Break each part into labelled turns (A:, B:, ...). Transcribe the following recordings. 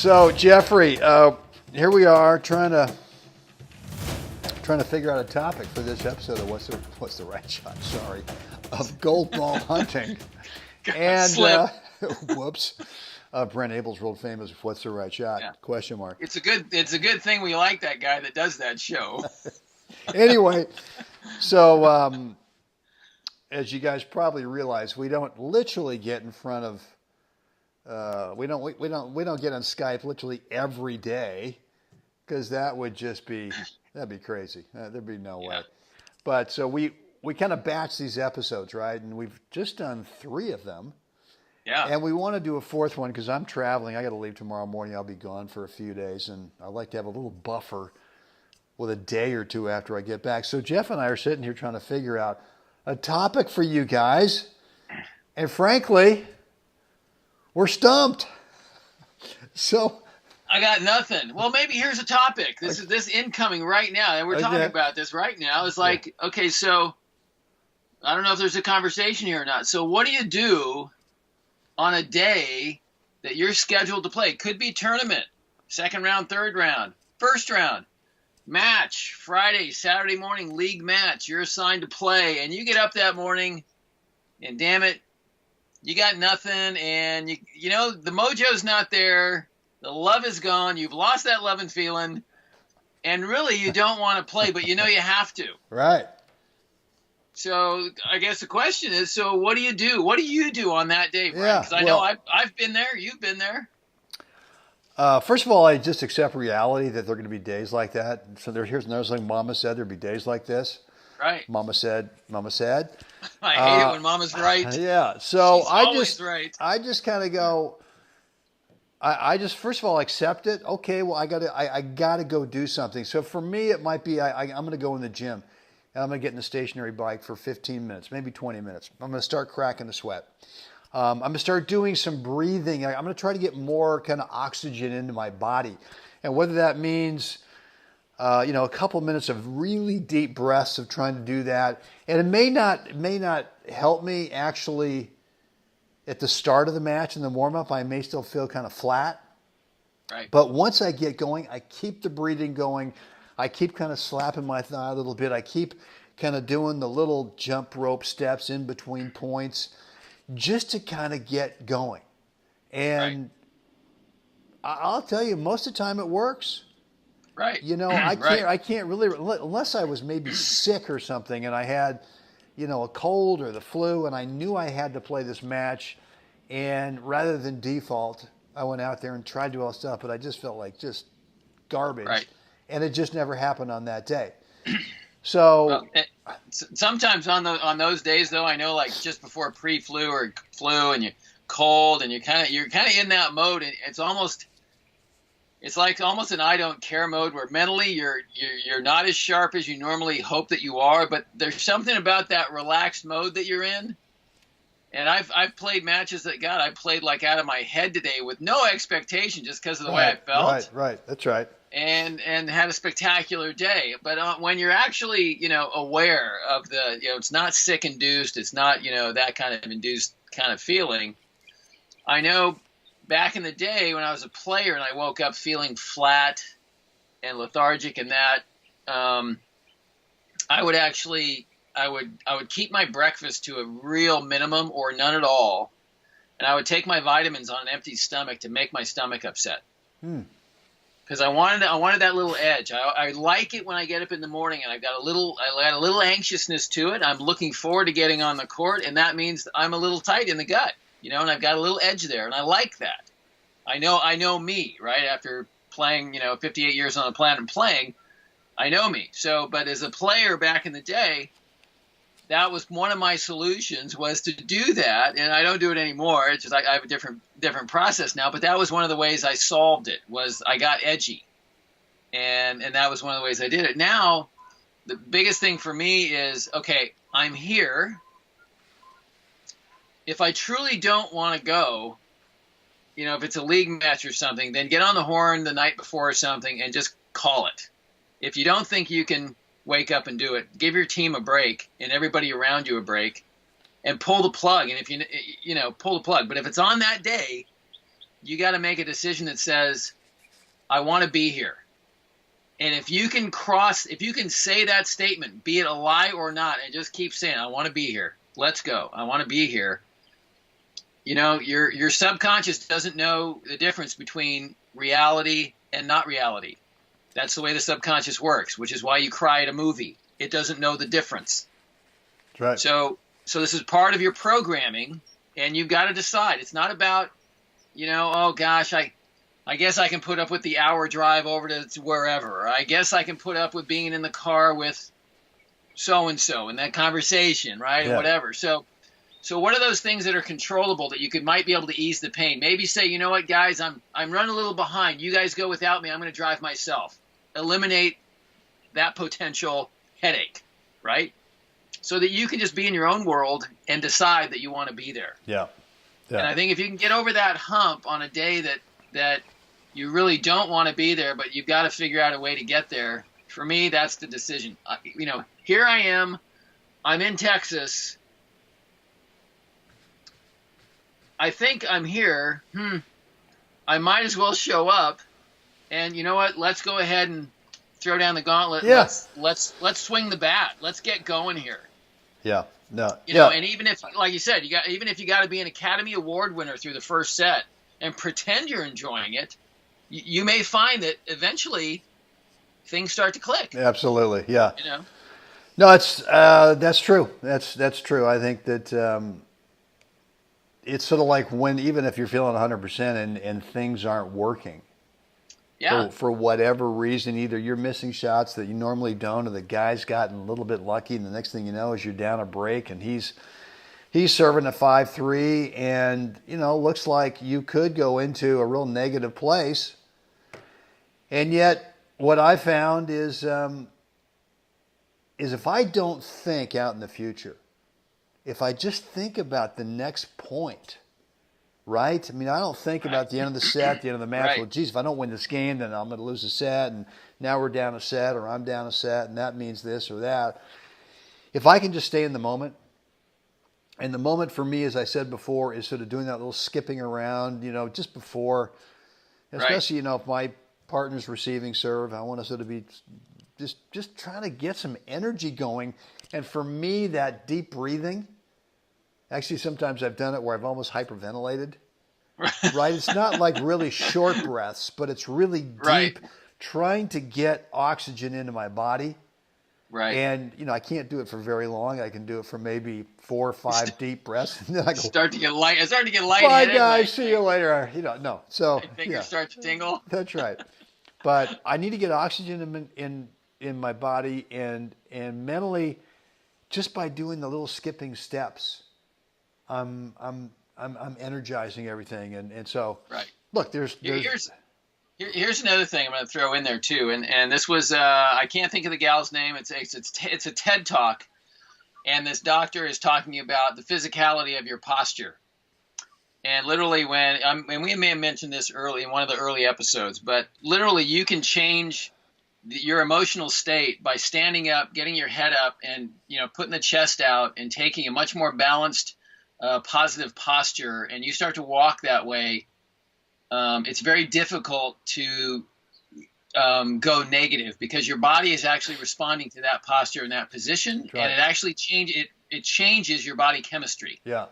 A: So, Jeffrey, here we are trying to figure out a topic for this episode of what's the right shot? Sorry, of gold ball hunting. And whoops, Brent Abel's world famous "What's the right shot?"
B: Yeah.
A: Question mark.
B: It's a good thing we like that guy that does that show.
A: Anyway, so as you guys probably realize, we don't literally get in front of. We don't get on Skype literally every day, because that'd be crazy. There'd be no way. But so we kind of batch these episodes, right? And we've just done 3 of them.
B: Yeah.
A: And we want to do a 4th one because I'm traveling. I got to leave tomorrow morning. I'll be gone for a few days, and I'd like to have a little buffer with a day or 2 after I get back. So Jeff and I are sitting here trying to figure out a topic for you guys, and frankly, we're stumped. So
B: I got nothing. Well, maybe here's a topic. This is this incoming right now, and we're talking about this right now. It's like, okay, so I don't know if there's a conversation here or not. So what do you do on a day that you're scheduled to play? Could be tournament, 2nd round, 3rd round, 1st round, match, Friday, Saturday morning, league match. You're assigned to play, and you get up that morning, and damn it, you got nothing, and you know the mojo's not there. The love is gone. You've lost that love and feeling, and really you don't want to play, but you know you have to.
A: Right.
B: So I guess the question is, so what do you do? What do you do on that day, Brian? Because I know I've been there. You've been there.
A: First of all, I just accept reality that there are going to be days like that. So here's another thing Mama said. There'd be days like this.
B: Right.
A: Mama said.
B: I hate it when Mama's right.
A: Yeah. So
B: She's always right.
A: I just kind of go. I just first of all accept it. Okay. Well, I gotta go do something. So for me, it might be I'm going to go in the gym, and I'm going to get in the stationary bike for 15 minutes, maybe 20 minutes. I'm going to start cracking the sweat. I'm going to start doing some breathing. I'm going to try to get more kind of oxygen into my body, and whether that means a couple minutes of really deep breaths of trying to do that. And it may not help me actually at the start of the match in the warm-up. I may still feel kind of flat.
B: Right.
A: But once I get going, I keep the breathing going. I keep kind of slapping my thigh a little bit. I keep kind of doing the little jump rope steps in between points just to kind of get going. And I'll tell you, most of the time it works.
B: Right.
A: I can't really, unless I was maybe sick or something and I had, a cold or the flu and I knew I had to play this match, and rather than default, I went out there and tried to do all stuff, but I just felt like just garbage. Right. And it just never happened on that day. So
B: sometimes on those days though, I know, like just before pre-flu or flu and you're cold and you're kind of in that mode, and it's like almost an I don't care mode where mentally you're not as sharp as you normally hope that you are, but there's something about that relaxed mode that you're in. And I've played matches that I played like out of my head today with no expectation just because of the way I felt.
A: Right. That's right.
B: And had a spectacular day. But when you're actually, aware of the, it's not sick induced, it's not, that kind of induced kind of feeling. I know back in the day when I was a player and I woke up feeling flat and lethargic and that, I would keep my breakfast to a real minimum or none at all. And I would take my vitamins on an empty stomach to make my stomach upset. Because I wanted that little edge. I like it when I get up in the morning and I got a little anxiousness to it. I'm looking forward to getting on the court, and that means I'm a little tight in the gut. And I've got a little edge there, and I like that. I know me, right? After playing, 58 years on the planet and playing, I know me. So, but as a player back in the day, that was one of my solutions, was to do that. And I don't do it anymore. It's just I have a different process now. But that was one of the ways I solved it, was I got edgy. And that was one of the ways I did it. Now, the biggest thing for me is, okay, I'm here. If I truly don't want to go, if it's a league match or something, then get on the horn the night before or something and just call it. If you don't think you can wake up and do it, give your team a break and everybody around you a break and pull the plug. And if pull the plug. But if it's on that day, you got to make a decision that says, I want to be here. And if you can say that statement, be it a lie or not, and just keep saying, I want to be here. Let's go. I want to be here. You know, your subconscious doesn't know the difference between reality and not reality. That's the way the subconscious works, which is why you cry at a movie. It doesn't know the difference.
A: That's right.
B: So this is part of your programming, and you've got to decide. It's not about, you know, oh gosh, I guess I can put up with the hour drive over to wherever. Or I guess I can put up with being in the car with so-and-so and that conversation, right?
A: Yeah.
B: Or whatever. So what are those things that are controllable that you might be able to ease the pain? Maybe say, you know what, guys, I'm running a little behind. You guys go without me. I'm going to drive myself. Eliminate that potential headache, right? So that you can just be in your own world and decide that you want to be there.
A: Yeah.
B: And I think if you can get over that hump on a day that you really don't want to be there, but you've got to figure out a way to get there, for me, that's the decision. You know, here I am. I'm in Texas. I think I'm here. I might as well show up. And you know what? Let's go ahead and throw down the gauntlet.
A: Yeah.
B: Let's swing the bat. Let's get going here.
A: Yeah. No.
B: You know, and even if, like you said, even if you got to be an Academy Award winner through the first set and pretend you're enjoying it, you may find that eventually things start to click.
A: Absolutely. Yeah.
B: You know.
A: No, that's true. That's true. I think that it's sort of like when, even if you're feeling 100% and things aren't working.
B: Yeah.
A: For whatever reason, either you're missing shots that you normally don't, or the guy's gotten a little bit lucky, and the next thing you know is you're down a break, and he's serving a 5-3, and you know, looks like you could go into a real negative place. And yet, what I found is if I don't think out in the future, if I just think about the next point. Right? I mean, I don't think about the end of the set, the end of the match.
B: Right.
A: Well, geez, if I don't win this game, then I'm going to lose a set, and now we're down a set, or I'm down a set, and that means this or that. If I can just stay in the moment, and the moment for me, as I said before, is sort of doing that little skipping around, you know, just before, especially, you know, if my partner's receiving serve, I want to sort of be just trying to get some energy going. And for me, that deep breathing, actually, sometimes I've done it where I've almost hyperventilated, right? It's not like really short breaths, but it's really deep, trying to get oxygen into my body.
B: Right.
A: And, you know, I can't do it for very long. I can do it for maybe 4 or 5 deep breaths. And then I go,
B: start to get light.
A: Bye, guys. See you later. You know, no. So,
B: my fingers start to tingle.
A: That's right. But I need to get oxygen in my body and mentally, just by doing the little skipping steps. I'm energizing everything, and so look, there's
B: here's another thing I'm going to throw in there too, and this was I can't think of the gal's name. It's a TED talk, and this doctor is talking about the physicality of your posture, and literally and we may have mentioned this early in one of the early episodes, but literally you can change your emotional state by standing up, getting your head up, and you know, putting the chest out and taking a much more balanced, positive posture, and you start to walk that way. It's very difficult to go negative because your body is actually responding to that posture and that position, and it actually changes your body chemistry.
A: Yeah.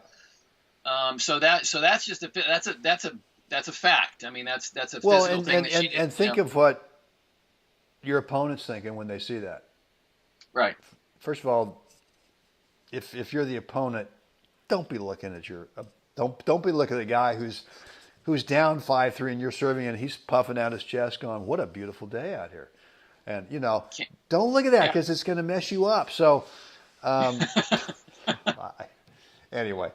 B: So that's just that's a fact. I mean, that's a physical thing.
A: And think of what your opponent's thinking when they see that.
B: Right.
A: First of all, if you're the opponent, don't be looking at don't be looking at the guy who's down 5-3 and you're serving and he's puffing out his chest going, what a beautiful day out here. And, you know, don't look at that because it's going to mess you up. So, anyway.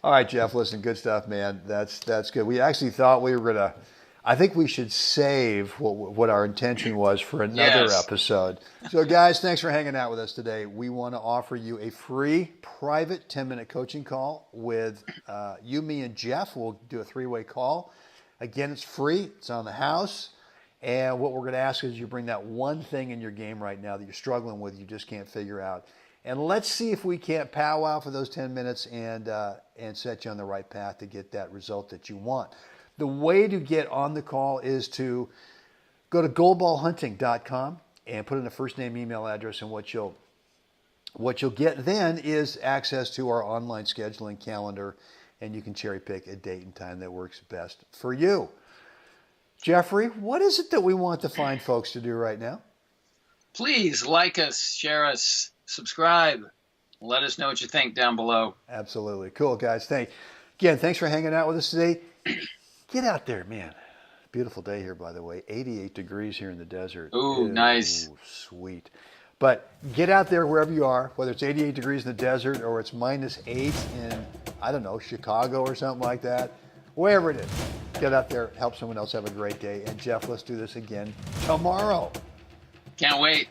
A: All right, Jeff, listen, good stuff, man. That's good. We actually thought we were going to, I think we should save what our intention was for another episode. So, guys, thanks for hanging out with us today. We want to offer you a free private 10-minute coaching call with you, me, and Jeff. We'll do a 3-way call. Again, it's free. It's on the house. And what we're going to ask is you bring that one thing in your game right now that you're struggling with, you just can't figure out. And let's see if we can't powwow for those 10 minutes and set you on the right path to get that result that you want. The way to get on the call is to go to goldballhunting.com and put in a first name, email address, and what you'll get then is access to our online scheduling calendar, and you can cherry pick a date and time that works best for you. Jeffrey, what is it that we want the fine folks to do right now?
B: Please like us, share us, subscribe. Let us know what you think down below.
A: Absolutely. Cool, guys. Thanks for hanging out with us today. Get out there, man. Beautiful day here, by the way. 88 degrees here in the desert.
B: Ooh, nice.
A: Sweet. But get out there wherever you are, whether it's 88 degrees in the desert or it's -8 in, I don't know, Chicago or something like that. Wherever it is. Get out there, help someone else have a great day. And Jeff, let's do this again tomorrow.
B: Can't wait.